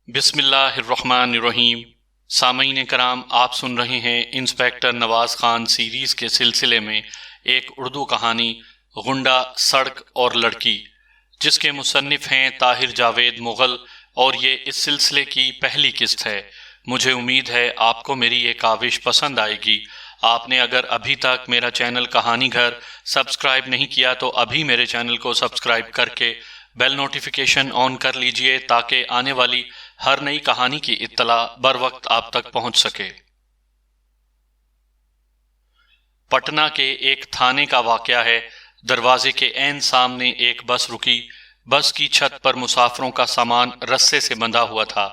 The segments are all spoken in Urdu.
بسم اللہ الرحمن الرحیم۔ سامعین کرام، آپ سن رہے ہیں انسپیکٹر نواز خان سیریز کے سلسلے میں ایک اردو کہانی غنڈہ، سڑک اور لڑکی، جس کے مصنف ہیں طاہر جاوید مغل، اور یہ اس سلسلے کی پہلی قسط ہے۔ مجھے امید ہے آپ کو میری یہ کاوش پسند آئے گی۔ آپ نے اگر ابھی تک میرا چینل کہانی گھر سبسکرائب نہیں کیا تو ابھی میرے چینل کو سبسکرائب کر کے بیل نوٹیفیکیشن آن کر لیجئے تاکہ آنے والی ہر نئی کہانی کی اطلاع بر وقت آپ تک پہنچ سکے۔ پٹنہ کے ایک تھانے کا واقعہ ہے۔ دروازے کے عین سامنے ایک بس رکی۔ بس کی چھت پر مسافروں کا سامان رسے سے بندھا ہوا تھا۔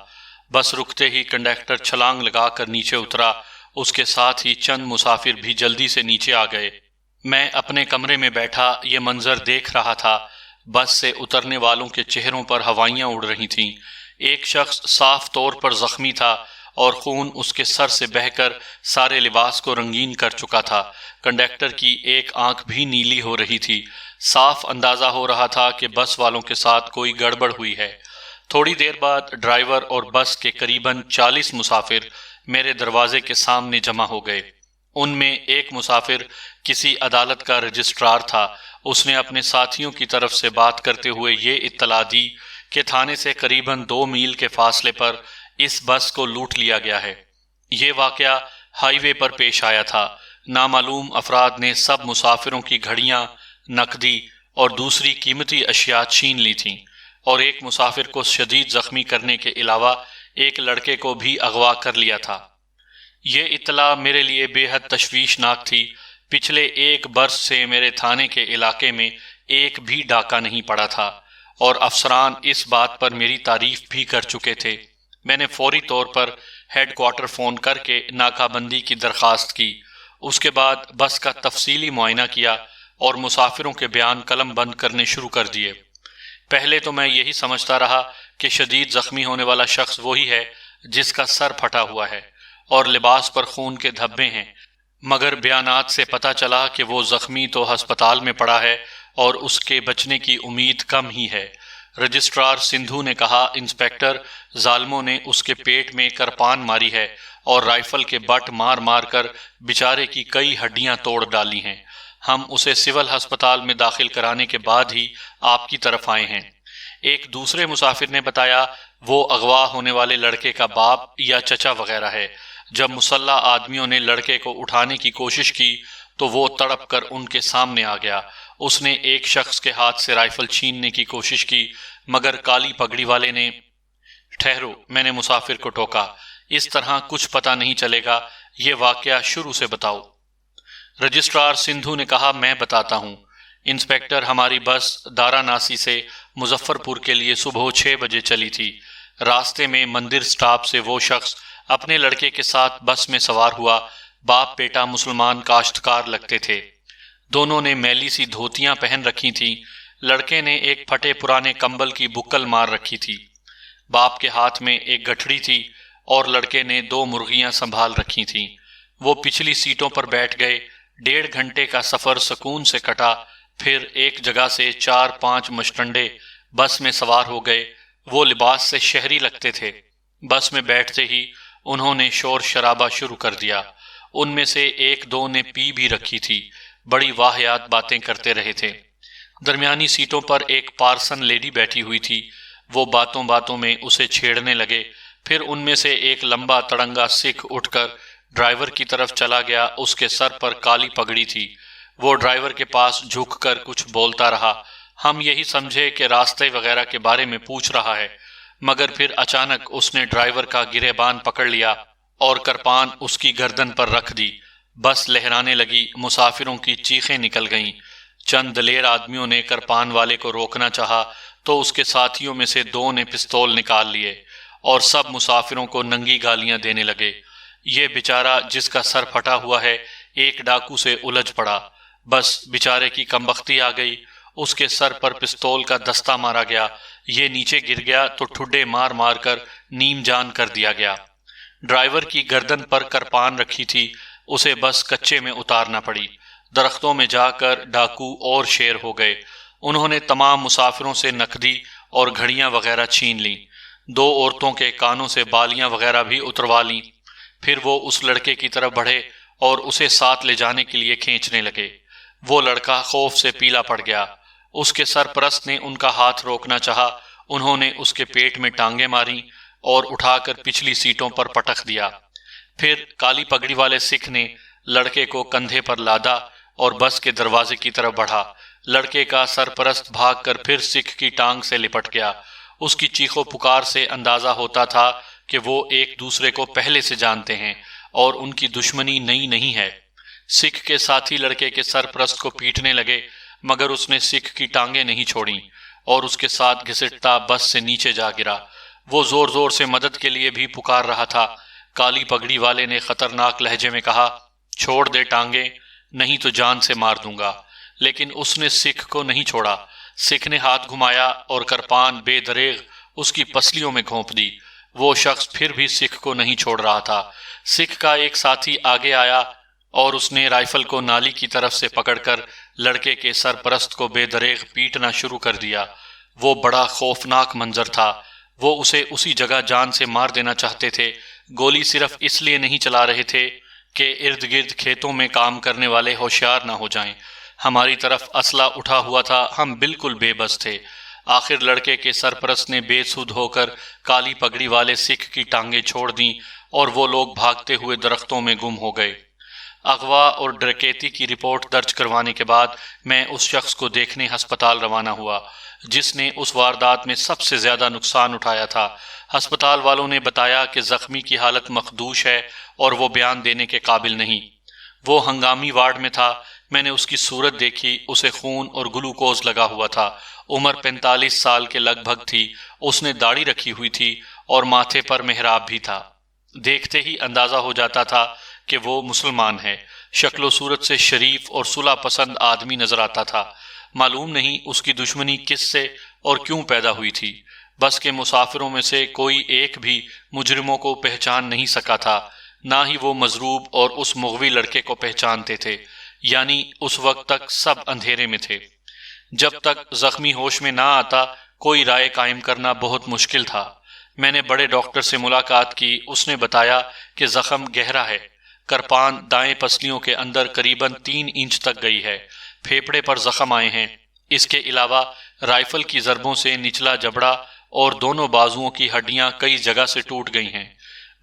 بس رکتے ہی کنڈکٹر چھلانگ لگا کر نیچے اترا۔ اس کے ساتھ ہی چند مسافر بھی جلدی سے نیچے آ گئے۔ میں اپنے کمرے میں بیٹھا یہ منظر دیکھ رہا تھا۔ بس سے اترنے والوں کے چہروں پر ہوائیاں اڑ رہی تھیں۔ ایک شخص صاف طور پر زخمی تھا اور خون اس کے سر سے بہہ کر سارے لباس کو رنگین کر چکا تھا۔ کنڈکٹر کی ایک آنکھ بھی نیلی ہو رہی تھی۔ صاف اندازہ ہو رہا تھا کہ بس والوں کے ساتھ کوئی گڑبڑ ہوئی ہے۔ تھوڑی دیر بعد ڈرائیور اور بس کے قریباً 40 مسافر میرے دروازے کے سامنے جمع ہو گئے۔ ان میں ایک مسافر کسی عدالت کا رجسٹرار تھا۔ اس نے اپنے ساتھیوں کی طرف سے بات کرتے ہوئے یہ اطلاع دی کہ تھانے سے قریباً 2 میل کے فاصلے پر اس بس کو لوٹ لیا گیا ہے۔ یہ واقعہ ہائی وے پر پیش آیا تھا۔ نامعلوم افراد نے سب مسافروں کی گھڑیاں، نقدی اور دوسری قیمتی اشیاء چھین لی تھیں، اور ایک مسافر کو شدید زخمی کرنے کے علاوہ ایک لڑکے کو بھی اغوا کر لیا تھا۔ یہ اطلاع میرے لیے بے حد تشویشناک تھی۔ پچھلے ایک برس سے میرے تھانے کے علاقے میں ایک بھی ڈاکہ نہیں پڑا تھا، اور افسران اس بات پر میری تعریف بھی کر چکے تھے۔ میں نے فوری طور پر ہیڈ کوارٹر فون کر کے ناکہ بندی کی درخواست کی۔ اس کے بعد بس کا تفصیلی معائنہ کیا اور مسافروں کے بیان قلم بند کرنے شروع کر دیے۔ پہلے تو میں یہی سمجھتا رہا کہ شدید زخمی ہونے والا شخص وہی ہے جس کا سر پھٹا ہوا ہے اور لباس پر خون کے دھبے ہیں، مگر بیانات سے پتہ چلا کہ وہ زخمی تو ہسپتال میں پڑا ہے اور اس کے بچنے کی امید کم ہی ہے۔ رجسٹرار سندھو نے کہا، انسپیکٹر، ظالموں نے اس کے پیٹ میں کرپان ماری ہے اور رائفل کے بٹ مار مار کر بیچارے کی کئی ہڈیاں توڑ ڈالی ہیں۔ ہم اسے سول ہسپتال میں داخل کرانے کے بعد ہی آپ کی طرف آئے ہیں۔ ایک دوسرے مسافر نے بتایا، وہ اغوا ہونے والے لڑکے کا باپ یا چچا وغیرہ ہے۔ جب مسلح آدمیوں نے لڑکے کو اٹھانے کی کوشش کی تو وہ تڑپ کر ان کے سامنے آ گیا۔ اس نے ایک شخص کے ہاتھ سے رائفل چھیننے کی کوشش کی، مگر کالی پگڑی والے نے ٹھہرو، میں نے مسافر کو ٹوکا، اس طرح کچھ پتہ نہیں چلے گا، یہ واقعہ شروع سے بتاؤ۔ رجسٹرار سندھو نے کہا، میں بتاتا ہوں۔ انسپیکٹر، ہماری بس داراناسی سے مظفر پور کے لیے صبح 6 بجے چلی تھی۔ راستے میں مندر سٹاپ سے وہ شخص اپنے لڑکے کے ساتھ بس میں سوار ہوا۔ باپ بیٹا مسلمان کاشتکار لگتے تھے۔ دونوں نے میلی سی دھوتیاں پہن رکھی تھیں۔ لڑکے نے ایک پھٹے پرانے کمبل کی بکل مار رکھی تھی۔ باپ کے ہاتھ میں ایک گٹھڑی تھی اور لڑکے نے 2 مرغیاں سنبھال رکھی تھیں۔ وہ پچھلی سیٹوں پر بیٹھ گئے۔ 1.5 گھنٹے کا سفر سکون سے کٹا۔ پھر ایک جگہ سے 4-5 مشٹنڈے بس میں سوار ہو گئے۔ وہ لباس سے شہری لگتے تھے۔ بس میں بیٹھتے ہی انہوں نے شور شرابہ شروع کر دیا۔ ان میں سے 1-2 نے پی بھی رکھی تھی۔ بڑی واہیات باتیں کرتے رہے تھے۔ درمیانی سیٹوں پر ایک پارسن لیڈی بیٹھی ہوئی تھی۔ وہ باتوں باتوں میں اسے چھیڑنے لگے۔ پھر ان میں سے ایک لمبا تڑنگا سکھ اٹھ کر ڈرائیور کی طرف چلا گیا۔ اس کے سر پر کالی پگڑی تھی۔ وہ ڈرائیور کے پاس جھک کر کچھ بولتا رہا۔ ہم یہی سمجھے کہ راستے وغیرہ کے بارے میں پوچھ رہا ہے، مگر پھر اچانک اس نے ڈرائیور کا گریبان پکڑ لیا اور کرپان اس کی گردن پر رکھ دی۔ بس لہرانے لگی۔ مسافروں کی چیخیں نکل گئیں۔ چند دلیر آدمیوں نے کرپان والے کو روکنا چاہا تو اس کے ساتھیوں میں سے 2 نے پستول نکال لیے اور سب مسافروں کو ننگی گالیاں دینے لگے۔ یہ بیچارہ جس کا سر پھٹا ہوا ہے ایک ڈاکو سے الجھ پڑا۔ بس بیچارے کی کمبختی آ گئی۔ اس کے سر پر پستول کا دستہ مارا گیا۔ یہ نیچے گر گیا تو ٹھڈے مار مار کر نیم جان کر دیا گیا۔ ڈرائیور کی گردن پر کرپان رکھی تھی، اسے بس کچے میں اتارنا پڑی۔ درختوں میں جا کر ڈاکو اور شیر ہو گئے۔ انہوں نے تمام مسافروں سے نقدی اور گھڑیاں وغیرہ چھین لیں۔ 2 عورتوں کے کانوں سے بالیاں وغیرہ بھی اتروا لیں۔ پھر وہ اس لڑکے کی طرف بڑھے اور اسے ساتھ لے جانے کے لیے کھینچنے لگے۔ وہ لڑکا خوف سے پیلا پڑ گیا۔ اس کے سرپرست نے ان کا ہاتھ روکنا چاہا، انہوں نے اس کے پیٹ میں ٹانگیں ماریں اور اٹھا کر پچھلی سیٹوں پر پٹخ دیا۔ پھر کالی پگڑی والے سکھ نے لڑکے کو کندھے پر لادا اور بس کے دروازے کی طرف بڑھا۔ لڑکے کا سرپرست بھاگ کر پھر سکھ کی ٹانگ سے لپٹ گیا۔ اس کی چیخ و پکار سے اندازہ ہوتا تھا کہ وہ ایک دوسرے کو پہلے سے جانتے ہیں اور ان کی دشمنی نئی نہیں ہے۔ سکھ کے ساتھی لڑکے کے سرپرست کو پیٹنے لگے، مگر اس نے سکھ کی ٹانگیں نہیں چھوڑیں اور اس کے ساتھ گھسٹتا بس سے نیچے جا گرا۔ وہ زور زور سے مدد کے لیے بھی پکار رہا تھا۔ کالی پگڑی والے نے خطرناک لہجے میں کہا، چھوڑ دے ٹانگیں، نہیں تو جان سے مار دوں گا۔ لیکن اس نے سکھ کو نہیں چھوڑا۔ سکھ نے ہاتھ گھمایا اور کرپان بے دریغ اس کی پسلیوں میں گھونپ دی۔ وہ شخص پھر بھی سکھ کو نہیں چھوڑ رہا تھا۔ سکھ کا ایک ساتھی آگے آیا اور اس نے رائفل کو نالی کی طرف سے پکڑ کر لڑکے کے سرپرست کو بے دریغ پیٹنا شروع کر دیا۔ وہ بڑا خوفناک منظر تھا۔ وہ اسے اسی جگہ جان سے مار دینا چاہتے تھے۔ گولی صرف اس لیے نہیں چلا رہے تھے کہ ارد گرد کھیتوں میں کام کرنے والے ہوشیار نہ ہو جائیں۔ ہماری طرف اسلحہ اٹھا ہوا تھا، ہم بالکل بے بس تھے۔ آخر لڑکے کے سرپرست نے بے سود ہو کر کالی پگڑی والے سکھ کی ٹانگیں چھوڑ دیں اور وہ لوگ بھاگتے ہوئے درختوں میں گم ہو گئے۔ اغوا اور ڈکیتی کی رپورٹ درج کروانے کے بعد میں اس شخص کو دیکھنے ہسپتال روانہ ہوا جس نے اس واردات میں سب سے زیادہ نقصان اٹھایا تھا۔ ہسپتال والوں نے بتایا کہ زخمی کی حالت مخدوش ہے اور وہ بیان دینے کے قابل نہیں۔ وہ ہنگامی وارڈ میں تھا۔ میں نے اس کی صورت دیکھی، اسے خون اور گلوکوز لگا ہوا تھا۔ عمر 45 سال کے لگ بھگ تھی۔ اس نے داڑھی رکھی ہوئی تھی اور ماتھے پر محراب بھی تھا۔ دیکھتے ہی اندازہ ہو جاتا تھا کہ وہ مسلمان ہے۔ شکل و صورت سے شریف اور صلح پسند آدمی نظر آتا تھا۔ معلوم نہیں اس کی دشمنی کس سے اور کیوں پیدا ہوئی تھی۔ بس کے مسافروں میں سے کوئی ایک بھی مجرموں کو پہچان نہیں سکا تھا، نہ ہی وہ مضروب اور اس مغوی لڑکے کو پہچانتے تھے، یعنی اس وقت تک سب اندھیرے میں تھے۔ جب تک زخمی ہوش میں نہ آتا کوئی رائے قائم کرنا بہت مشکل تھا۔ میں نے بڑے ڈاکٹر سے ملاقات کی۔ اس نے بتایا کہ زخم گہرا ہے۔ کرپان دائیں پسلیوں کے اندر قریباً 3 انچ تک گئی ہے۔ پھیپھڑے پر زخم آئے ہیں۔ اس کے علاوہ رائفل کی ضربوں سے نچلا جبڑا اور دونوں بازوؤں کی ہڈیاں کئی جگہ سے ٹوٹ گئی ہیں۔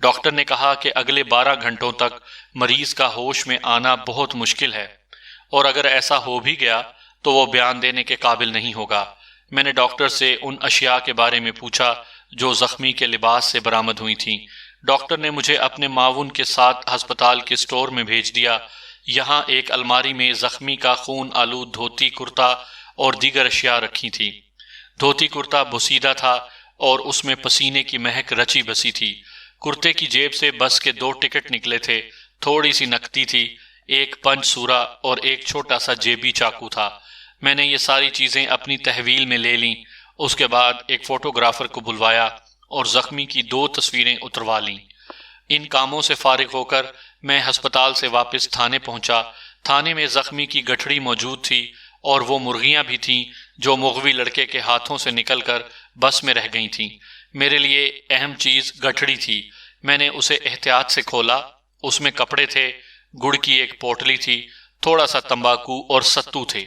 ڈاکٹر نے کہا کہ اگلے 12 گھنٹوں تک مریض کا ہوش میں آنا بہت مشکل ہے، اور اگر ایسا ہو بھی گیا تو وہ بیان دینے کے قابل نہیں ہوگا۔ میں نے ڈاکٹر سے ان اشیاء کے بارے میں پوچھا جو زخمی کے لباس سے برآمد ہوئی تھیں۔ ڈاکٹر نے مجھے اپنے معاون کے ساتھ ہسپتال کے سٹور میں بھیج دیا۔ یہاں ایک الماری میں زخمی کا خون آلود دھوتی کرتا اور دیگر اشیاء رکھی تھی۔ دھوتی کرتا بوسیدہ تھا اور اس میں پسینے کی مہک رچی بسی تھی۔ کرتے کی جیب سے بس کے 2 ٹکٹ نکلے تھے، تھوڑی سی نقدی تھی، ایک پنچ سورا اور ایک چھوٹا سا جیبی چاقو تھا۔ میں نے یہ ساری چیزیں اپنی تحویل میں لے لیں۔ اس کے بعد ایک فوٹوگرافر کو بلوایا اور زخمی کی 2 تصویریں اتروا لیں۔ ان کاموں سے فارغ ہو کر میں ہسپتال سے واپس تھانے پہنچا۔ تھانے میں زخمی کی گٹھڑی موجود تھی اور وہ مرغیاں بھی تھیں جو مغوی لڑکے کے ہاتھوں سے نکل کر بس میں رہ گئی تھیں۔ میرے لیے اہم چیز گٹھڑی تھی۔ میں نے اسے احتیاط سے کھولا۔ اس میں کپڑے تھے، گڑ کی ایک پوٹلی تھی، تھوڑا سا تمباکو اور ستو تھے۔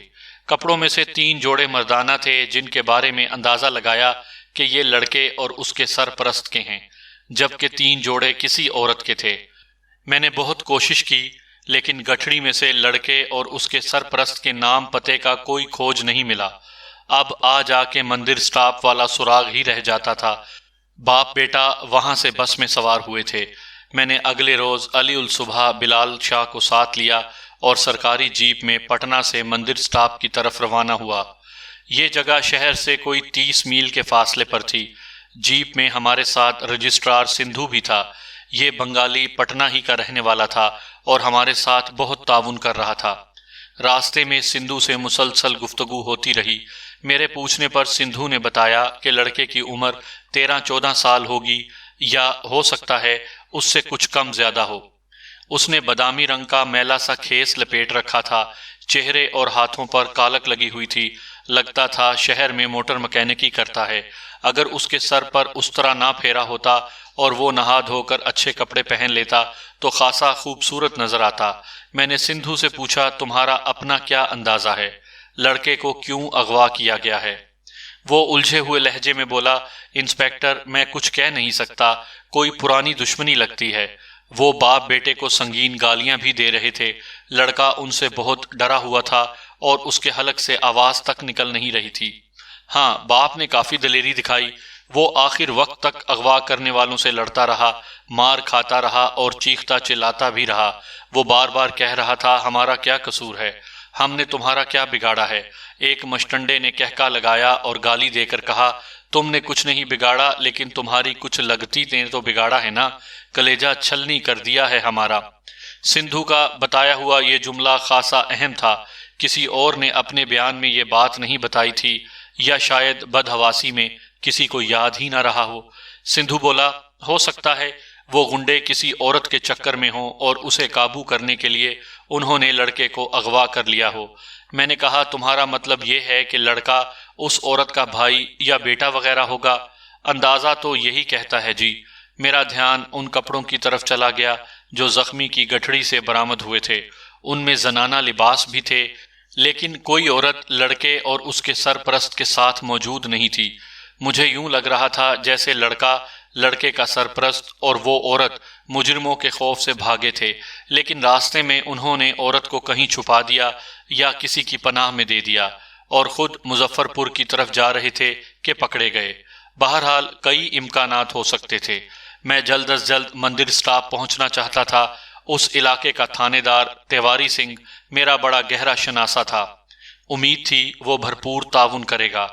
کپڑوں میں سے 3 جوڑے مردانہ تھے جن کے بارے میں اندازہ لگایا کہ یہ لڑکے اور اس کے سرپرست کے ہیں، جبکہ 3 جوڑے کسی عورت کے تھے۔ میں نے بہت کوشش کی لیکن گٹھڑی میں سے لڑکے اور اس کے سرپرست کے نام پتے کا کوئی کھوج نہیں ملا۔ اب آ جا کے مندر سٹاپ والا سراغ ہی رہ جاتا تھا۔ باپ بیٹا وہاں سے بس میں سوار ہوئے تھے۔ میں نے اگلے روز علی الصبح بلال شاہ کو ساتھ لیا اور سرکاری جیپ میں پٹنہ سے مندر سٹاپ کی طرف روانہ ہوا۔ یہ جگہ شہر سے کوئی 30 میل کے فاصلے پر تھی۔ جیپ میں ہمارے ساتھ رجسٹرار سندھو بھی تھا۔ یہ بنگالی پٹنہ ہی کا رہنے والا تھا اور ہمارے ساتھ بہت تعاون کر رہا تھا۔ راستے میں سندھو سے مسلسل گفتگو ہوتی رہی۔ میرے پوچھنے پر سندھو نے بتایا کہ لڑکے کی عمر 13-14 سال ہوگی یا ہو سکتا ہے اس سے کچھ کم زیادہ ہو۔ اس نے بادامی رنگ کا میلا سا کھیس لپیٹ رکھا تھا، چہرے اور ہاتھوں پر کالک لگی ہوئی تھی، لگتا تھا شہر میں موٹر مکینکی کرتا ہے۔ اگر اس کے سر پر استرا نہ پھیرا ہوتا اور وہ نہا دھو کر اچھے کپڑے پہن لیتا تو خاصا خوبصورت نظر آتا۔ میں نے سندھو سے پوچھا، تمہارا اپنا کیا اندازہ ہے؟ لڑکے کو کیوں اغوا کیا گیا ہے؟ وہ الجھے ہوئے لہجے میں بولا، انسپیکٹر میں کچھ کہہ نہیں سکتا، کوئی پرانی دشمنی لگتی ہے۔ وہ باپ بیٹے کو سنگین گالیاں بھی دے رہے تھے۔ لڑکا ان سے بہت ڈرا ہوا تھا اور اس کے حلق سے آواز تک نکل نہیں رہی تھی۔ ہاں، باپ نے کافی دلیری دکھائی۔ وہ آخر وقت تک اغوا کرنے والوں سے لڑتا رہا، مار کھاتا رہا اور چیختا چلاتا بھی رہا۔ وہ بار بار کہہ رہا تھا، ہمارا کیا قصور ہے؟ ہم نے تمہارا کیا بگاڑا ہے؟ ایک مشٹنڈے نے کہکا لگایا اور گالی دے کر کہا، تم نے کچھ نہیں بگاڑا، لیکن تمہاری کچھ لگتی نے تو بگاڑا ہے نا، کلیجہ چھلنی کر دیا ہے ہمارا۔ سندھو کا بتایا ہوا یہ جملہ خاصا اہم تھا۔ کسی اور نے اپنے بیان میں یہ بات نہیں بتائی تھی، یا شاید بدحواسی میں کسی کو یاد ہی نہ رہا ہو۔ سندھو بولا، ہو سکتا ہے وہ غنڈے کسی عورت کے چکر میں ہوں اور اسے قابو کرنے کے لیے انہوں نے لڑکے کو اغوا کر لیا ہو۔ میں نے کہا، تمہارا مطلب یہ ہے کہ لڑکا اس عورت کا بھائی یا بیٹا وغیرہ ہوگا؟ اندازہ تو یہی کہتا ہے جی۔ میرا دھیان ان کپڑوں کی طرف چلا گیا جو زخمی کی گٹھڑی سے برآمد ہوئے تھے۔ ان میں زنانہ لباس بھی تھے، لیکن کوئی عورت لڑکے اور اس کے سرپرست کے ساتھ موجود نہیں تھی۔ مجھے یوں لگ رہا تھا جیسے لڑکا، لڑکے کا سرپرست اور وہ عورت مجرموں کے خوف سے بھاگے تھے، لیکن راستے میں انہوں نے عورت کو کہیں چھپا دیا یا کسی کی پناہ میں دے دیا اور خود مظفر پور کی طرف جا رہے تھے کہ پکڑے گئے۔ بہرحال کئی امکانات ہو سکتے تھے۔ میں جلد از جلد مندر اسٹاپ پہنچنا چاہتا تھا۔ اس علاقے کا تھانے دار تیواری سنگھ میرا بڑا گہرا شناسا تھا۔ امید تھی وہ بھرپور تعاون کرے گا۔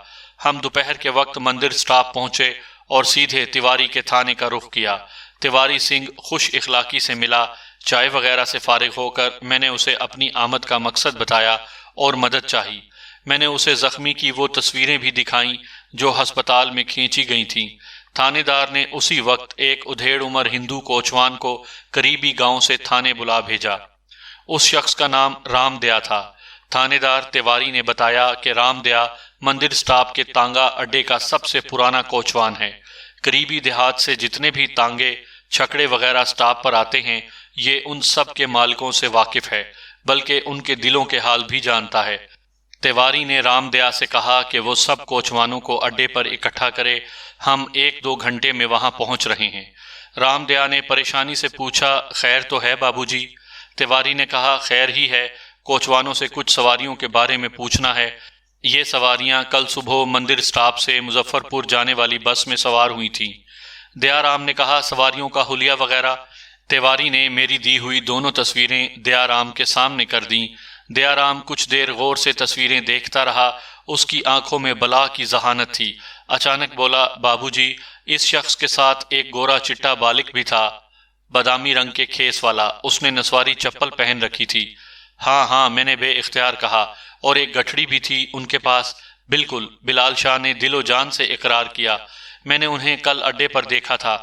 ہم دوپہر کے وقت مندر اسٹاپ پہنچے اور سیدھے تیواری کے تھانے کا رخ کیا۔ تیواری سنگھ خوش اخلاقی سے ملا۔ چائے وغیرہ سے فارغ ہو کر میں نے اسے اپنی آمد کا مقصد بتایا اور مدد چاہی۔ میں نے اسے زخمی کی وہ تصویریں بھی دکھائیں جو ہسپتال میں کھینچی گئی تھیں۔ تھانے دار نے اسی وقت ایک ادھیڑ عمر ہندو کوچوان کو قریبی گاؤں سے تھانے بلا بھیجا۔ اس شخص کا نام رام دیا تھا۔ تھانے دار تیواری نے بتایا کہ رام دیا مندر اسٹاپ کے تانگا اڈے کا سب سے پرانا کوچوان ہے۔ قریبی دیہات سے جتنے بھی تانگے، چھکڑے وغیرہ اسٹاپ پر آتے ہیں، یہ ان سب کے مالکوں سے واقف ہے، بلکہ ان کے دلوں کے حال بھی جانتا ہے۔ تیواری نے رام دیا سے کہا کہ وہ سب کوچوانوں کو اڈے پر اکٹھا کرے، ہم 1-2 گھنٹے میں وہاں پہنچ رہے ہیں۔ رام دیا نے پریشانی سے پوچھا، خیر تو ہے بابو جی؟ تیواری نے کہا، خیر ہی ہے، کوچوانوں سے کچھ سواریوں کے بارے میں پوچھنا ہے۔ یہ سواریاں کل صبح مندر اسٹاپ سے مظفر پور جانے والی بس میں سوار ہوئی تھیں۔ دیا رام نے کہا، سواریوں کا حلیہ وغیرہ؟ تیواری نے میری دی ہوئی دونوں تصویریں دیا رام کے سامنے کر دیں۔ دیا رام کچھ دیر غور سے تصویریں دیکھتا رہا۔ اس کی آنکھوں میں بلا کی ذہانت تھی۔ اچانک بولا، بابو جی، اس شخص کے ساتھ ایک گورا چٹا بالک بھی تھا، بادامی رنگ کے کھیس والا، اس نے نسواری چپل پہن رکھی تھی۔ ہاں ہاں، میں نے بے اختیار کہا، اور ایک گٹھڑی بھی تھی ان کے پاس۔ بالکل، بلال شاہ نے دل و جان سے اقرار کیا، میں نے انہیں کل اڈے پر دیکھا تھا۔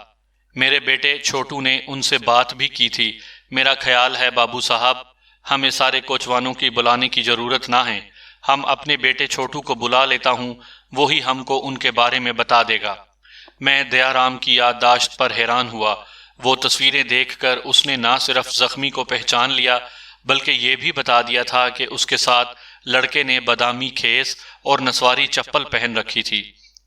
میرے بیٹے چھوٹو نے ان سے بات بھی کی تھی۔ میرا خیال ہے بابو صاحب، ہمیں سارے کوچوانوں کی بلانے کی ضرورت نہ ہے، ہم اپنے بیٹے چھوٹو کو بلا لیتا ہوں، وہی ہم کو ان کے بارے میں بتا دے گا۔ میں دیا رام کی یادداشت پر حیران ہوا۔ وہ تصویریں دیکھ کر اس نے نہ صرف زخمی کو پہچان لیا، بلکہ یہ بھی بتا دیا تھا کہ اس کے ساتھ لڑکے نے بادامی کھیس اور نسواری چپل پہن رکھی تھی۔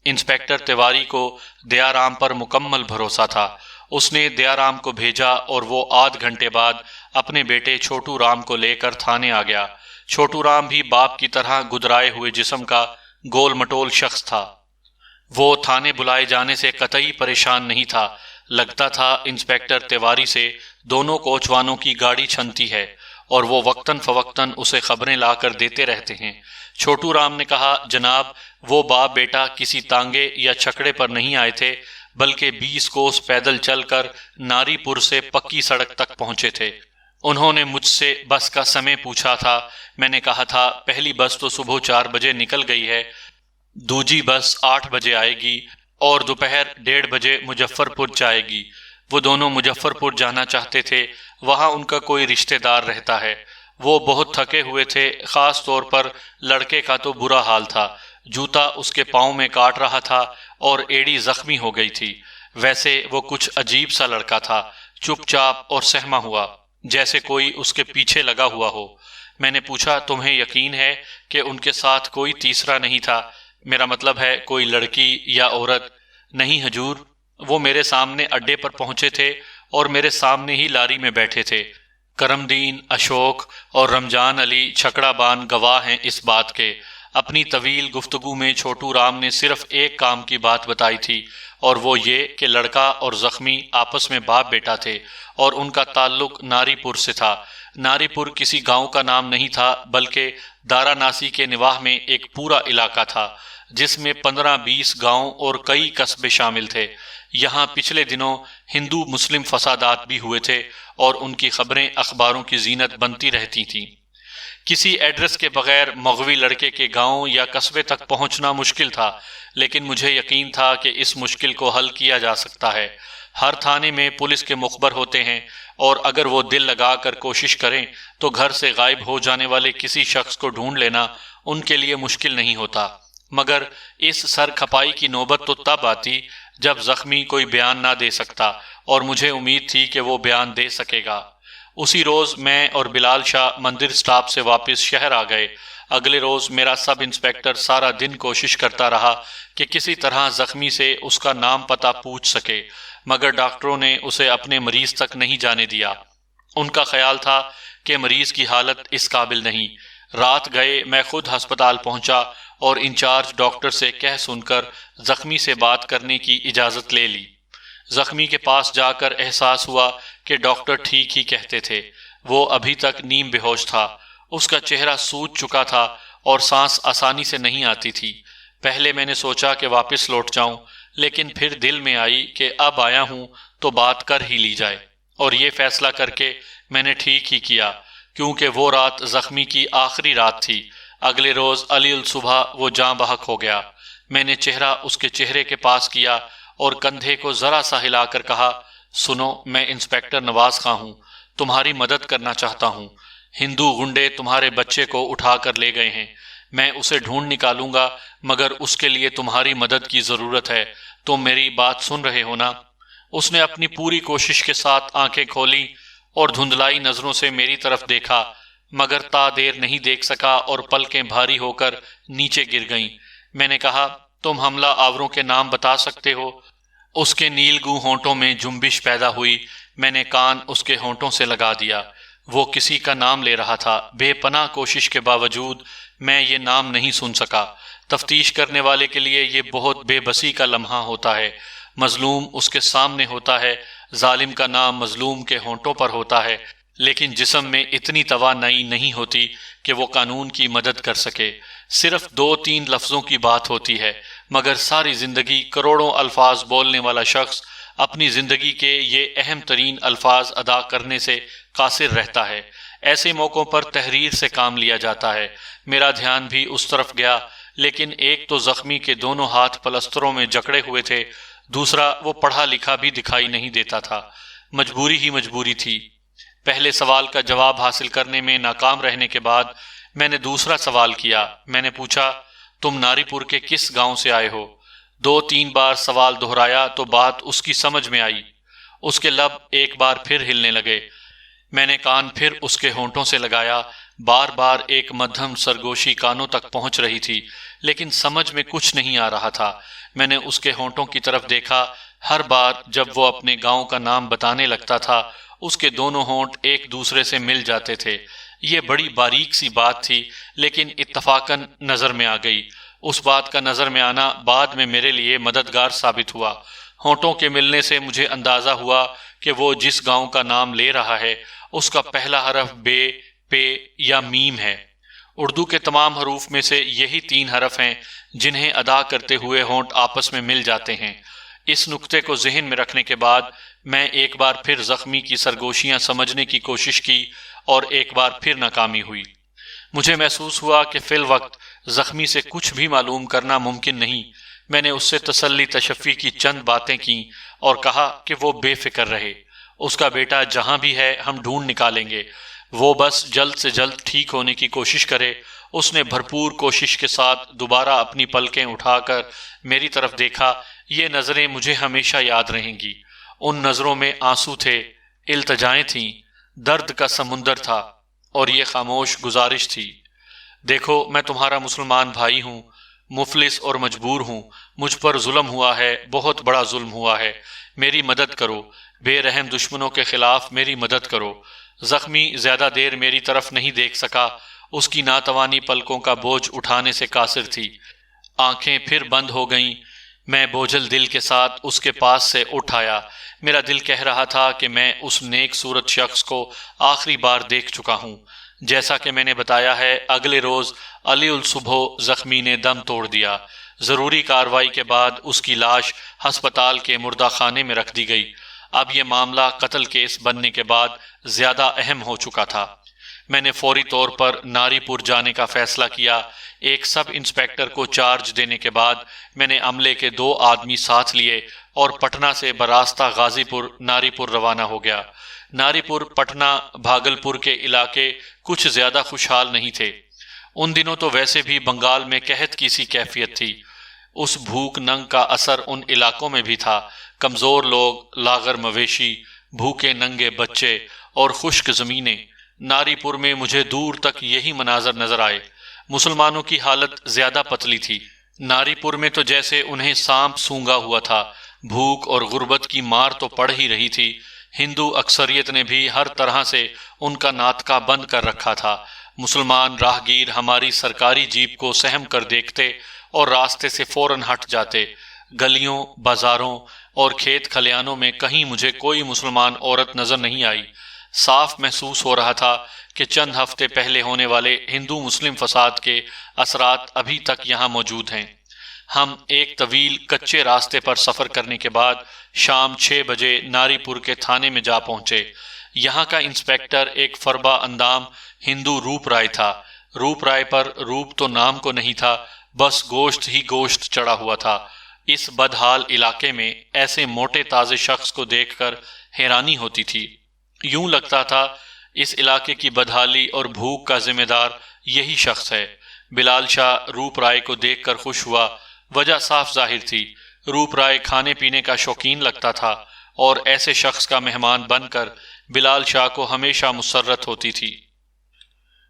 انسپیکٹر تیواری کو دیا رام پر مکمل بھروسہ تھا۔ اس نے دیا رام کو بھیجا اور وہ آدھ گھنٹے بعد اپنے بیٹے چھوٹو رام کو لے کر تھانے آ گیا۔ چھوٹو رام بھی باپ کی طرح گدرائے ہوئے جسم کا گول مٹول شخص تھا۔ وہ تھانے بلائے جانے سے قطعی پریشان نہیں تھا۔ لگتا تھا انسپیکٹر تیواری سے دونوں کوچوانوں کی گاڑی چھنتی ہے اور وہ وقتاً فوقتاً اسے خبریں لا کر دیتے رہتے ہیں۔ چھوٹو رام نے کہا، جناب، وہ باپ بیٹا کسی تانگے یا چھکڑے پر نہیں آئے تھے، بلکہ 20 کوس پیدل چل کر ناری پور سے پکی سڑک تک پہنچے تھے۔ انہوں نے مجھ سے بس کا سمے پوچھا تھا۔ میں نے کہا تھا، پہلی بس تو صبح 4 بجے نکل گئی ہے، دوجی بس 8 بجے آئے گی اور دوپہر 1:30 بجے مظفر پور جائے گی۔ وہ دونوں مظفر پور جانا چاہتے تھے، وہاں ان کا کوئی رشتہ دار رہتا ہے۔ وہ بہت تھکے ہوئے تھے، خاص طور پر لڑکے کا تو برا حال تھا، جوتا اس کے پاؤں میں کاٹ رہا تھا اور ایڑی زخمی ہو گئی تھی۔ ویسے وہ کچھ عجیب سا لڑکا تھا، چپ چاپ اور سہما ہوا، جیسے کوئی اس کے پیچھے لگا ہوا ہو۔ میں نے پوچھا، تمہیں یقین ہے کہ ان کے ساتھ کوئی تیسرا نہیں تھا؟ میرا مطلب ہے کوئی لڑکی یا عورت؟ نہیں حضور، وہ میرے سامنے اڈے پر پہنچے تھے اور میرے سامنے ہی لاری میں بیٹھے تھے۔ کرم دین، اشوک اور رمضان علی چھکڑا بان گواہ ہیں اس بات کے۔ اپنی طویل گفتگو میں چھوٹو رام نے صرف ایک کام کی بات بتائی تھی، اور وہ یہ کہ لڑکا اور زخمی آپس میں باپ بیٹا تھے اور ان کا تعلق ناری پور سے تھا۔ ناری پور کسی گاؤں کا نام نہیں تھا، بلکہ دارا ناسی کے نواح میں ایک پورا علاقہ تھا جس میں 15-20 گاؤں اور کئی قصبے شامل تھے۔ یہاں پچھلے دنوں ہندو مسلم فسادات بھی ہوئے تھے اور ان کی خبریں اخباروں کی زینت بنتی رہتی تھیں۔ کسی ایڈریس کے بغیر مغوی لڑکے کے گاؤں یا قصبے تک پہنچنا مشکل تھا، لیکن مجھے یقین تھا کہ اس مشکل کو حل کیا جا سکتا ہے۔ ہر تھانے میں پولیس کے مخبر ہوتے ہیں، اور اگر وہ دل لگا کر کوشش کریں تو گھر سے غائب ہو جانے والے کسی شخص کو ڈھونڈ لینا ان کے لیے مشکل نہیں ہوتا۔ مگر اس سر کھپائی کی نوبت تو تب آتی جب زخمی کوئی بیان نہ دے سکتا، اور مجھے امید تھی کہ وہ بیان دے سکے گا۔ اسی روز میں اور بلال شاہ مندر سٹاپ سے واپس شہر آ گئے۔ اگلے روز میرا سب انسپیکٹر سارا دن کوشش کرتا رہا کہ کسی طرح زخمی سے اس کا نام پتہ پوچھ سکے، مگر ڈاکٹروں نے اسے اپنے مریض تک نہیں جانے دیا۔ ان کا خیال تھا کہ مریض کی حالت اس قابل نہیں۔ رات گئے میں خود ہسپتال پہنچا اور انچارج ڈاکٹر سے کہہ سن کر زخمی سے بات کرنے کی اجازت لے لی۔ زخمی کے پاس جا کر احساس ہوا کہ ڈاکٹر ٹھیک ہی کہتے تھے۔ وہ ابھی تک نیم بے ہوش تھا، اس کا چہرہ سوج چکا تھا اور سانس آسانی سے نہیں آتی تھی۔ پہلے میں نے سوچا کہ واپس لوٹ جاؤں، لیکن پھر دل میں آئی کہ اب آیا ہوں تو بات کر ہی لی جائے، اور یہ فیصلہ کر کے میں نے ٹھیک ہی کیا، کیونکہ وہ رات زخمی کی آخری رات تھی۔ اگلے روز علی الصبح وہ جاں بحق ہو گیا۔ میں نے چہرہ اس کے چہرے کے پاس کیا اور کندھے کو ذرا سا ہلا کر کہا، سنو، میں انسپیکٹر نواز خاں ہوں، تمہاری مدد کرنا چاہتا ہوں۔ ہندو گنڈے تمہارے بچے کو اٹھا کر لے گئے ہیں، میں اسے ڈھونڈ نکالوں گا، مگر اس کے لیے تمہاری مدد کی ضرورت ہے۔ تم میری بات سن رہے ہو نا؟ اس نے اپنی پوری کوشش کے ساتھ آنکھیں کھولیں اور دھندلائی نظروں سے میری طرف دیکھا، مگر تا دیر نہیں دیکھ سکا اور پلکیں بھاری ہو کر نیچے گر گئیں۔ میں نے کہا، تم حملہ آوروں کے نام بتا سکتے ہو؟ اس کے نیلگوں ہونٹوں میں جنبش پیدا ہوئی۔ میں نے کان اس کے ہونٹوں سے لگا دیا۔ وہ کسی کا نام لے رہا تھا۔ بے پناہ کوشش کے باوجود میں یہ نام نہیں سن سکا۔ تفتیش کرنے والے کے لیے یہ بہت بے بسی کا لمحہ ہوتا ہے۔ مظلوم اس کے سامنے ہوتا ہے، ظالم کا نام مظلوم کے ہونٹوں پر ہوتا ہے، لیکن جسم میں اتنی توانائی نہیں ہوتی کہ وہ قانون کی مدد کر سکے۔ صرف 2-3 لفظوں کی بات ہوتی ہے، مگر ساری زندگی کروڑوں الفاظ بولنے والا شخص اپنی زندگی کے یہ اہم ترین الفاظ ادا کرنے سے قاصر رہتا ہے۔ ایسے موقعوں پر تحریر سے کام لیا جاتا ہے۔ میرا دھیان بھی اس طرف گیا، لیکن ایک تو زخمی کے دونوں ہاتھ پلستروں میں جکڑے ہوئے تھے، دوسرا وہ پڑھا لکھا بھی دکھائی نہیں دیتا تھا۔ مجبوری ہی مجبوری تھی۔ پہلے سوال کا جواب حاصل کرنے میں ناکام رہنے کے بعد میں نے دوسرا سوال کیا۔ میں نے پوچھا، تم ناری پور کے کس گاؤں سے آئے ہو؟ 2-3 بار سوال دہرایا تو بات اس کی سمجھ میں آئی۔ اس کے لب ایک بار پھر ہلنے لگے۔ میں نے کان پھر اس کے ہونٹوں سے لگایا۔ بار بار ایک مدھم سرگوشی کانوں تک پہنچ رہی تھی، لیکن سمجھ میں کچھ نہیں آ رہا تھا۔ میں نے اس کے ہونٹوں کی طرف دیکھا۔ ہر بار جب وہ اپنے گاؤں کا نام بتانے لگتا تھا، اس کے دونوں ہونٹ ایک دوسرے سے مل جاتے تھے۔ یہ بڑی باریک سی بات تھی، لیکن اتفاقاً نظر میں آ گئی۔ اس بات کا نظر میں آنا بعد میں میرے لیے مددگار ثابت ہوا۔ ہونٹوں کے ملنے سے مجھے اندازہ ہوا کہ وہ جس گاؤں کا نام لے رہا ہے اس کا پہلا حرف بے، پے یا میم ہے۔ اردو کے تمام حروف میں سے یہی 3 حرف ہیں جنہیں ادا کرتے ہوئے ہونٹ آپس میں مل جاتے ہیں۔ اس نقطے کو ذہن میں رکھنے کے بعد میں ایک بار پھر زخمی کی سرگوشیاں سمجھنے کی کوشش کی اور ایک بار پھر ناکامی ہوئی۔ مجھے محسوس ہوا کہ فی الوقت زخمی سے کچھ بھی معلوم کرنا ممکن نہیں۔ میں نے اس سے تسلی تشفی کی چند باتیں کیں اور کہا کہ وہ بے فکر رہے۔ اس کا بیٹا جہاں بھی ہے ہم ڈھونڈ نکالیں گے، وہ بس جلد سے جلد ٹھیک ہونے کی کوشش کرے۔ اس نے بھرپور کوشش کے ساتھ دوبارہ اپنی پلکیں اٹھا کر میری طرف دیکھا۔ یہ نظریں مجھے ہمیشہ یاد رہیں گی۔ ان نظروں میں آنسو تھے، التجائیں تھیں، درد کا سمندر تھا، اور یہ خاموش گزارش تھی، دیکھو میں تمہارا مسلمان بھائی ہوں، مفلس اور مجبور ہوں، مجھ پر ظلم ہوا ہے، بہت بڑا ظلم ہوا ہے، میری مدد کرو، بے رحم دشمنوں کے خلاف میری مدد کرو۔ زخمی زیادہ دیر میری طرف نہیں دیکھ سکا، اس کی ناتوانی پلکوں کا بوجھ اٹھانے سے قاصر تھی۔ آنکھیں پھر بند ہو گئیں۔ میں بوجھل دل کے ساتھ اس کے پاس سے اٹھ آیا۔ میرا دل کہہ رہا تھا کہ میں اس نیک صورت شخص کو آخری بار دیکھ چکا ہوں۔ جیسا کہ میں نے بتایا ہے، اگلے روز علی الصبح زخمی نے دم توڑ دیا۔ ضروری کارروائی کے بعد اس کی لاش ہسپتال کے مردہ خانے میں رکھ دی گئی۔ اب یہ معاملہ قتل کیس بننے کے بعد زیادہ اہم ہو چکا تھا۔ میں نے فوری طور پر ناری پور جانے کا فیصلہ کیا۔ ایک سب انسپیکٹر کو چارج دینے کے بعد میں نے عملے کے 2 آدمی ساتھ لیے اور پٹنہ سے براستہ غازی پور ناری پور روانہ ہو گیا۔ ناری پور، پٹنہ، بھاگلپور کے علاقے کچھ زیادہ خوشحال نہیں تھے۔ ان دنوں تو ویسے بھی بنگال میں قحط کی سی کیفیت تھی۔ اس بھوک ننگ کا اثر ان علاقوں میں بھی تھا۔ کمزور لوگ، لاغر مویشی، بھوکے ننگے بچے اور خشک زمینیں۔ ناری پور میں مجھے دور تک یہی مناظر نظر آئے۔ مسلمانوں کی حالت زیادہ پتلی تھی۔ ناری پور میں تو جیسے انہیں سانپ سونگا ہوا تھا۔ بھوک اور غربت کی مار تو پڑ ہی رہی تھی۔ ہندو اکثریت نے بھی ہر طرح سے ان کا ناطقہ بند کر رکھا تھا۔ مسلمان راہگیر ہماری سرکاری جیپ کو سہم کر دیکھتے اور راستے سے فوراً ہٹ جاتے۔ گلیوں، بازاروں اور کھیت کھلیانوں میں کہیں مجھے کوئی مسلمان عورت نظر نہیں آئی۔ صاف محسوس ہو رہا تھا کہ چند ہفتے پہلے ہونے والے ہندو مسلم فساد کے اثرات ابھی تک یہاں موجود ہیں۔ ہم ایک طویل کچے راستے پر سفر کرنے کے بعد شام 6 بجے ناری پور کے تھانے میں جا پہنچے۔ یہاں کا انسپیکٹر ایک فربا اندام ہندو روپ رائے تھا۔ روپ رائے پر روپ تو نام کو نہیں تھا، بس گوشت ہی گوشت چڑھا ہوا تھا۔ اس بدحال علاقے میں ایسے موٹے تازے شخص کو دیکھ کر حیرانی ہوتی تھی۔ یوں لگتا تھا اس علاقے کی بدحالی اور بھوک کا ذمہ دار یہی شخص ہے۔ بلال شاہ روپ رائے کو دیکھ کر خوش ہوا۔ وجہ صاف ظاہر تھی، روپ رائے کھانے پینے کا شوقین لگتا تھا اور ایسے شخص کا مہمان بن کر بلال شاہ کو ہمیشہ مسرت ہوتی تھی۔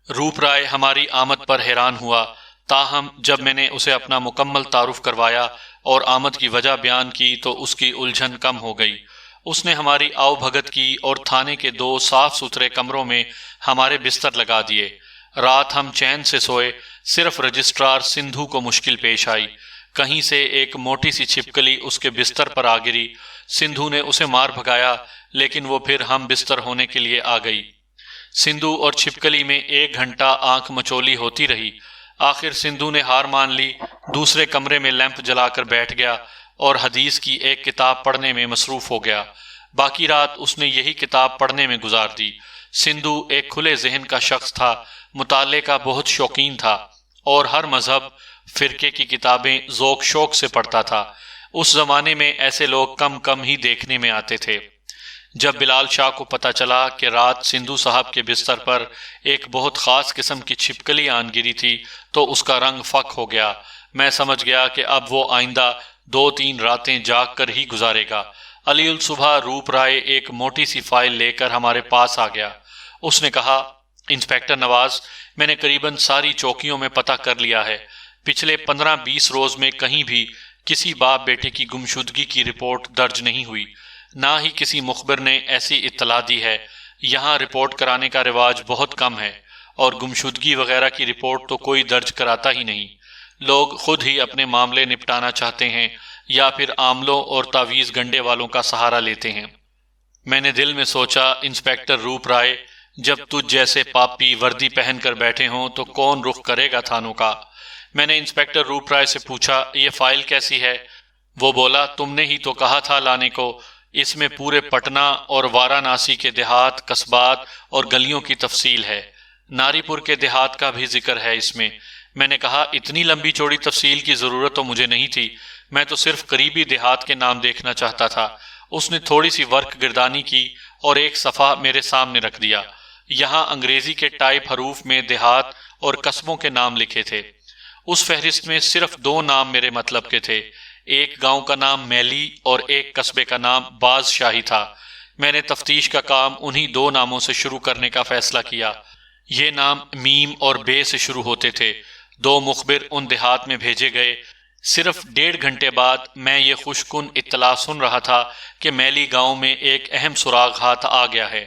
روپ رائے ہماری آمد پر حیران ہوا، تاہم جب میں نے اسے اپنا مکمل تعارف کروایا اور آمد کی وجہ بیان کی تو اس کی الجھن کم ہو گئی۔ اس نے ہماری آؤ بھگت کی اور تھانے کے 2 صاف ستھرے کمروں میں ہمارے بستر لگا دیے۔ رات ہم چین سے سوئے، صرف رجسٹرار سندھو کو مشکل پیش آئی۔ کہیں سے ایک موٹی سی چھپکلی اس کے بستر پر آ گری۔ سندھو نے اسے مار بھگایا، لیکن وہ پھر ہم بستر ہونے کے لیے آ گئی۔ سندھو اور چھپکلی میں 1 گھنٹہ آنکھ مچولی ہوتی رہی۔ آخر سندھو نے ہار مان لی، دوسرے کمرے میں لیمپ جلا کر بیٹھ گیا اور حدیث کی ایک کتاب پڑھنے میں مصروف ہو گیا۔ باقی رات اس نے یہی کتاب پڑھنے میں گزار دی۔ سندھو ایک کھلے ذہن کا شخص تھا، مطالعے کا بہت شوقین تھا اور ہر مذہب، فرقے کی کتابیں ذوق شوق سے پڑھتا تھا۔ اس زمانے میں ایسے لوگ کم ہی دیکھنے میں آتے تھے۔ جب بلال شاہ کو پتہ چلا کہ رات سندھو صاحب کے بستر پر ایک بہت خاص قسم کی چھپکلی آن گری تھی تو اس کا رنگ فک ہو گیا۔ میں سمجھ گیا کہ اب وہ آئندہ 2-3 راتیں جاگ کر ہی گزارے گا۔ علی الصبح روپ رائے ایک موٹی سی فائل لے کر ہمارے پاس آ گیا۔ اس نے کہا، انسپیکٹر نواز، میں نے قریباً ساری چوکیوں میں پتہ کر لیا ہے۔ پچھلے 15-20 روز میں کہیں بھی کسی باپ بیٹے کی گمشدگی کی رپورٹ درج نہیں ہوئی، نہ ہی کسی مخبر نے ایسی اطلاع دی ہے۔ یہاں رپورٹ کرانے کا رواج بہت کم ہے اور گمشدگی وغیرہ کی رپورٹ تو کوئی درج کراتا ہی نہیں۔ لوگ خود ہی اپنے معاملے نپٹانا چاہتے ہیں یا پھر عاملوں اور تعویذ گنڈے والوں کا سہارا لیتے ہیں۔ میں نے دل میں سوچا، انسپیکٹر روپ رائے، جب تجھ جیسے پاپی وردی پہن کر بیٹھے ہوں تو کون رخ کرے گا تھانوں کا؟ میں نے انسپیکٹر روپ رائے سے پوچھا، یہ فائل کیسی ہے؟ وہ بولا، تم نے ہی تو کہا تھا لانے کو۔ اس میں پورے پٹنہ اور وارانسی کے دیہات، قصبات اور گلیوں کی تفصیل ہے۔ ناری پور کے دیہات کا بھی ذکر ہے اس میں۔ میں نے کہا، اتنی لمبی چوڑی تفصیل کی ضرورت تو مجھے نہیں تھی، میں تو صرف قریبی دیہات کے نام دیکھنا چاہتا تھا۔ اس نے تھوڑی سی ورق گردانی کی اور ایک صفحہ میرے سامنے رکھ دیا۔ یہاں انگریزی کے ٹائپ حروف میں دیہات اور قصبوں کے نام لکھے تھے۔ اس فہرست میں صرف 2 نام میرے مطلب کے تھے، ایک گاؤں کا نام میلی اور ایک قصبے کا نام باز شاہی تھا۔ میں نے تفتیش کا کام انہی 2 ناموں سے شروع کرنے کا فیصلہ کیا۔ یہ نام میم اور بے سے شروع ہوتے تھے۔ 2 مخبر ان دیہات میں بھیجے گئے۔ صرف 1.5 گھنٹے بعد میں یہ خوشکن اطلاع سن رہا تھا کہ میلی گاؤں میں ایک اہم سراغ ہاتھ آ گیا ہے۔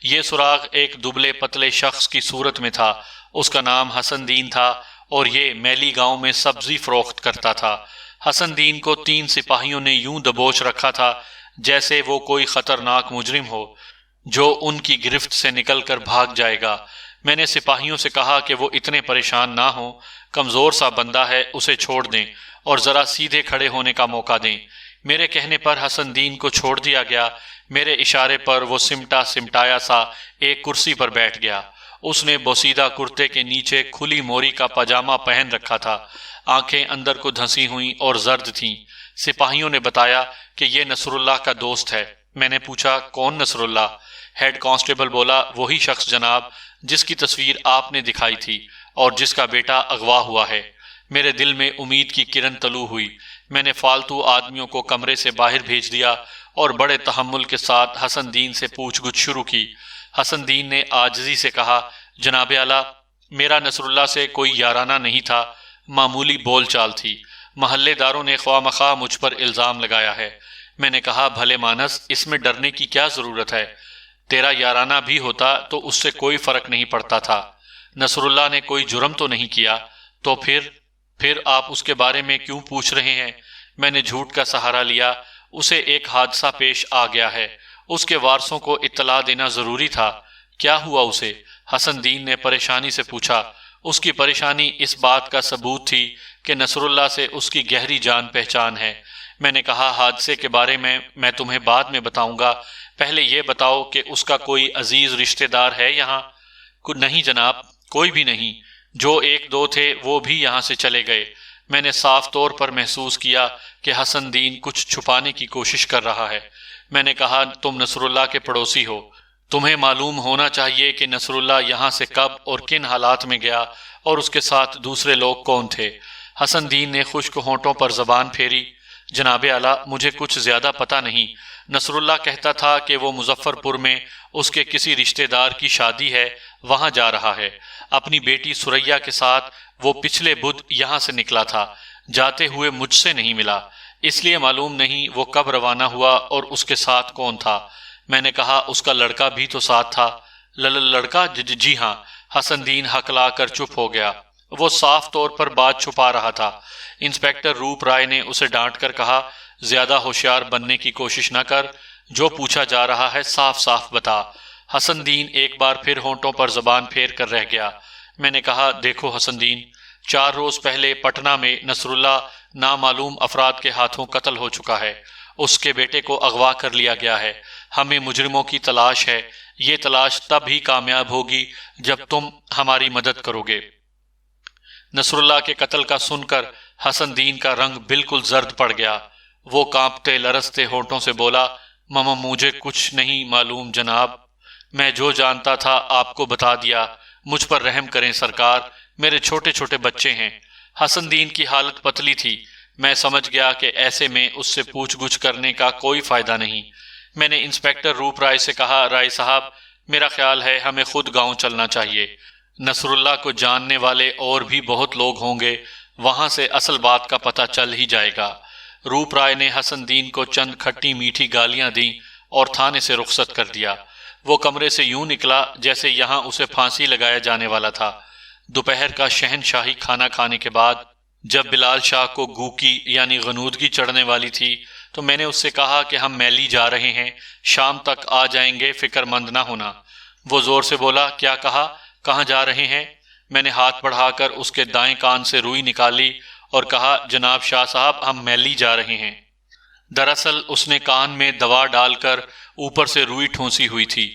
یہ سراغ ایک دبلے پتلے شخص کی صورت میں تھا۔ اس کا نام حسن دین تھا اور یہ میلی گاؤں میں سبزی فروخت کرتا تھا۔ حسن دین کو 3 سپاہیوں نے یوں دبوچ رکھا تھا جیسے وہ کوئی خطرناک مجرم ہو جو ان کی گرفت سے نکل کر بھاگ جائے گا۔ میں نے سپاہیوں سے کہا کہ وہ اتنے پریشان نہ ہوں، کمزور سا بندہ ہے، اسے چھوڑ دیں اور ذرا سیدھے کھڑے ہونے کا موقع دیں۔ میرے کہنے پر حسن دین کو چھوڑ دیا گیا۔ میرے اشارے پر وہ سمٹا سمٹایا سا ایک کرسی پر بیٹھ گیا۔ اس نے بوسیدہ کرتے کے نیچے کھلی موری کا پاجامہ پہن رکھا تھا۔ آنکھیں اندر کو دھنسی ہوئیں اور زرد تھیں۔ سپاہیوں نے بتایا کہ یہ نصر اللہ کا دوست ہے۔ میں نے پوچھا کون نصر اللہ؟ ہیڈ کانسٹیبل بولا وہی شخص جناب جس کی تصویر آپ نے دکھائی تھی اور جس کا بیٹا اغوا ہوا ہے۔ میرے دل میں امید کی کرن طلوع ہوئی۔ میں نے فالتو آدمیوں کو کمرے سے باہر بھیج دیا اور بڑے تحمل کے ساتھ حسن دین سے پوچھ گچھ شروع کی۔ حسن دین نے عاجزی سے کہا جناب اعلیٰ میرا نصر اللہ سے کوئی یارانہ نہیں تھا، معمولی بول چال تھی۔ محلے داروں نے خواہ مخواہ مجھ پر الزام لگایا ہے۔ میں نے کہا بھلے مانس اس میں ڈرنے کی کیا ضرورت ہے؟ تیرا یارانہ بھی ہوتا تو اس سے کوئی فرق نہیں پڑتا تھا۔ نصر اللہ نے کوئی جرم تو نہیں کیا، تو پھر آپ اس کے بارے میں کیوں پوچھ رہے ہیں؟ میں نے جھوٹ کا سہارا لیا۔ اسے ایک حادثہ پیش آ گیا ہے، اس کے وارثوں کو اطلاع دینا ضروری تھا۔ کیا ہوا اسے؟ حسن دین نے پریشانی سے پوچھا۔ اس کی پریشانی اس بات کا ثبوت تھی کہ نصر اللہ سے اس کی گہری جان پہچان ہے۔ میں نے کہا حادثے کے بارے میں تمہیں بعد میں بتاؤں گا، پہلے یہ بتاؤ کہ اس کا کوئی عزیز رشتہ دار ہے یہاں؟ نہیں جناب، کوئی بھی نہیں، جو 1-2 تھے وہ بھی یہاں سے چلے گئے۔ میں نے صاف طور پر محسوس کیا کہ حسن دین کچھ چھپانے کی کوشش کر رہا ہے۔ میں نے کہا تم نصر اللہ کے پڑوسی ہو، تمہیں معلوم ہونا چاہیے کہ نصر اللہ یہاں سے کب اور کن حالات میں گیا اور اس کے ساتھ دوسرے لوگ کون تھے۔ حسن دین نے خشک ہونٹوں پر زبان پھیری۔ جناب اعلیٰ مجھے کچھ زیادہ پتہ نہیں۔ نصر اللہ کہتا تھا کہ وہ مظفر پور میں اس کے کسی رشتہ دار کی شادی ہے، وہاں جا رہا ہے۔ اپنی بیٹی سریا کے ساتھ وہ پچھلے بدھ یہاں سے نکلا تھا، جاتے ہوئے مجھ سے نہیں ملا، اس لیے معلوم نہیں وہ کب روانہ ہوا اور اس کے ساتھ کون تھا۔ میں نے کہا اس کا لڑکا بھی تو ساتھ تھا۔ لڑکا؟ جی ہاں۔ حسن دین ہکلا کر چپ ہو گیا۔ وہ صاف طور پر بات چھپا رہا تھا۔ انسپیکٹر روپ رائے نے اسے ڈانٹ کر کہا زیادہ ہوشیار بننے کی کوشش نہ کر، جو پوچھا جا رہا ہے صاف صاف بتا۔ حسن دین ایک بار پھر ہونٹوں پر زبان پھیر کر رہ گیا۔ میں نے کہا دیکھو حسن دین، 4 روز پہلے پٹنہ میں نصر اللہ نامعلوم افراد کے ہاتھوں قتل ہو چکا ہے۔ اس کے بیٹے کو اغوا کر لیا گیا ہے۔ ہمیں مجرموں کی تلاش ہے۔ یہ تلاش تب ہی کامیاب ہوگی جب تم ہماری مدد کرو گے۔ نصر اللہ کے قتل کا سن کر حسن دین کا رنگ بالکل زرد پڑ گیا۔ وہ کانپتے لرزتے ہونٹوں سے بولا مجھے کچھ نہیں معلوم جناب، میں جو جانتا تھا آپ کو بتا دیا، مجھ پر رحم کریں سرکار، میرے چھوٹے چھوٹے بچے ہیں۔ حسن دین کی حالت پتلی تھی۔ میں سمجھ گیا کہ ایسے میں اس سے پوچھ گچھ کرنے کا کوئی فائدہ نہیں۔ میں نے انسپیکٹر روپ رائے سے کہا رائے صاحب میرا خیال ہے ہمیں خود گاؤں چلنا چاہیے، نصر اللہ کو جاننے والے اور بھی بہت لوگ ہوں گے، وہاں سے اصل بات کا پتہ چل ہی جائے گا۔ روپ رائے نے حسن دین کو چند کھٹی میٹھی گالیاں دیں اور تھانے سے رخصت کر دیا۔ وہ کمرے سے یوں نکلا جیسے یہاں اسے پھانسی لگایا جانے والا تھا۔ دوپہر کا شہنشاہی کھانا کھانے کے بعد جب بلال شاہ کو گوکی یعنی غنودگی چڑھنے والی تھی تو میں نے اس سے کہا کہ ہم میلی جا رہے ہیں، شام تک آ جائیں گے، فکر مند نہ ہونا۔ وہ زور سے بولا کیا کہا؟ کہاں جا رہے ہیں؟ میں نے ہاتھ بڑھا کر اس کے دائیں کان سے روئی نکالی اور کہا جناب شاہ صاحب ہم میلی جا رہے ہیں۔ دراصل اس نے کان میں دوا ڈال کر اوپر سے روئی ٹھونسی ہوئی تھی۔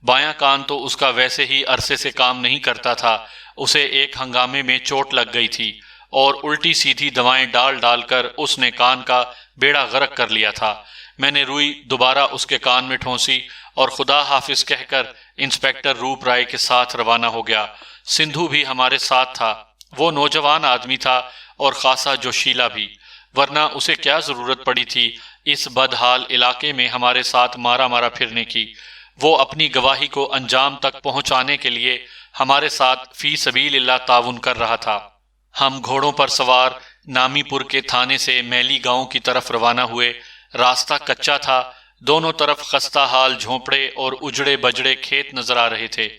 بایاں کان تو اس کا ویسے ہی عرصے سے کام نہیں کرتا تھا، اسے ایک ہنگامے میں چوٹ لگ گئی تھی اور الٹی سیدھی دوائیں ڈال ڈال کر اس نے کان کا بیڑا غرق کر لیا تھا۔ میں نے روئی دوبارہ اس کے کان میں ٹھونسی اور خدا حافظ کہہ کر انسپیکٹر روپ رائے کے ساتھ روانہ ہو گیا۔ سندھو بھی ہمارے ساتھ تھا۔ وہ نوجوان آدمی تھا اور خاصا جوشیلا بھی، ورنہ اسے کیا ضرورت پڑی تھی اس بدحال علاقے میں ہمارے ساتھ مارا مارا پھرنے کی۔ وہ اپنی گواہی کو انجام تک پہنچانے کے لیے ہمارے ساتھ فی سبیل اللہ تعاون کر رہا تھا۔ ہم گھوڑوں پر سوار نامی پور کے تھانے سے میلی گاؤں کی طرف روانہ ہوئے۔ راستہ کچا تھا، دونوں طرف خستہ حال جھونپڑے اور اجڑے بجڑے کھیت نظر آ رہے تھے۔